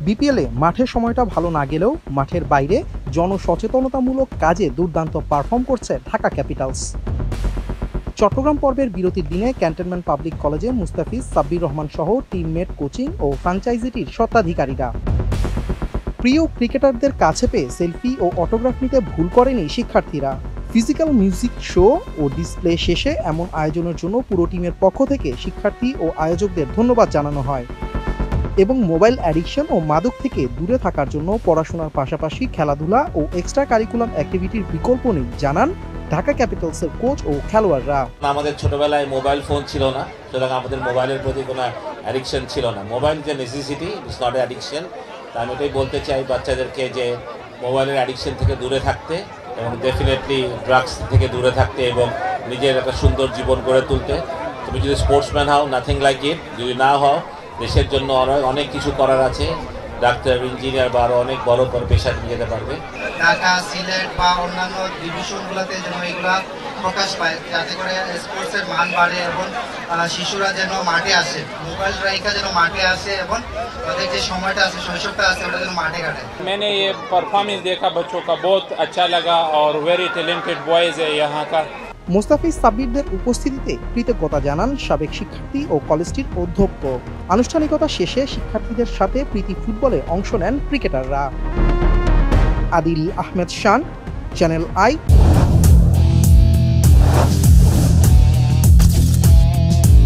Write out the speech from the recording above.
বিপিএলে মাঠের সময়টা ভালো না গেলেও মাঠের বাইরে জনসচেতনতামূলক কাজে দুর্দান্ত পারফর্ম করছে ঢাকা ক্যাপিটালস। চট্টগ্রাম পর্বের বিরতির দিনে ক্যান্টনমেন্ট পাবলিক কলেজে মুস্তাফিজ, সাব্বির রহমান সহ টিমমেট, কোচিং ও ফ্র্যাঞ্চাইজিটির স্বত্বাধিকারীরা। প্রিয় ক্রিকেটারদের কাছে পেয়ে সেলফি ও অটোগ্রাফ নিতে ভুল করেনি শিক্ষার্থীরা। ফিজিক্যাল মিউজিক শো ও ডিসপ্লে শেষে এমন আয়োজনের জন্য পুরো টিমের পক্ষ থেকে শিক্ষার্থী ও আয়োজকদের ধন্যবাদ জানানো হয় এবং মোবাইল অ্যাডিকশন ও মাদক থেকে দূরে থাকার জন্য পড়াশোনার পাশাপাশি খেলাধুলা ও এক্সট্রা কারিকুলাম অ্যাক্টিভিটির বিকল্প নেই জানান ঢাকা ক্যাপিটালসের কোচ ও খেলোয়াড়রা। আমাদের ছোটবেলায় মোবাইল ফোন ছিল না, সুতরাং আমাদের মোবাইলের প্রতি কোনো অ্যাডিকশন ছিল না। মোবাইল যে নেসেসিটি, ইটস নট অ্যাডিকশন। তা আমি এটাই বলতে চাই বাচ্চাদেরকে যে মোবাইলের অ্যাডিকশন থেকে দূরে থাকতে এবং ডেফিনেটলি ড্রাগস থেকে দূরে থাকতে এবং নিজের একটা সুন্দর জীবন গড়ে তুলতে। তুমি যদি স্পোর্টসম্যান হও, নাথিং লাইক ইট। যদি না হও, দেশের জন্য অনেক কিছু করার আছে। ডাক্তার, ইঞ্জিনিয়ার বা আরও অনেক বড় পেশা নিয়ে যেতে পারবে। ঢাকা, সিলেট বা অন্যান্য ডিভিশনগুলোতে যেন এগুলা প্রকাশ পায়, যাতে করে স্পোর্টসের মান বাড়ে এবং শিশুরা যেন মাঠে আসে, মোবাইল রাইখা যেন মাঠে আসে এবং তাদের যে সময়টা আছে, শৈশবটা আছে, ওটা যেন মাঠে কাটে। मैंने ये परफॉर्मेंस देखा बच्चों का, बहुत अच्छा लगा और वेरी टैलेंटेड बॉयज है यहाँ का। মুস্তাফিজ, সাব্বিরদের উপস্থিতিতে কৃতজ্ঞতা জানান সাবেক শিক্ষার্থী ও কলেজটির অধ্যক্ষ। আনুষ্ঠানিকতা শেষে শিক্ষার্থীদের সাথে প্রীতি ফুটবলে অংশ নেন ক্রিকেটাররা। আদিল আহমেদ শান, চ্যানেল আই।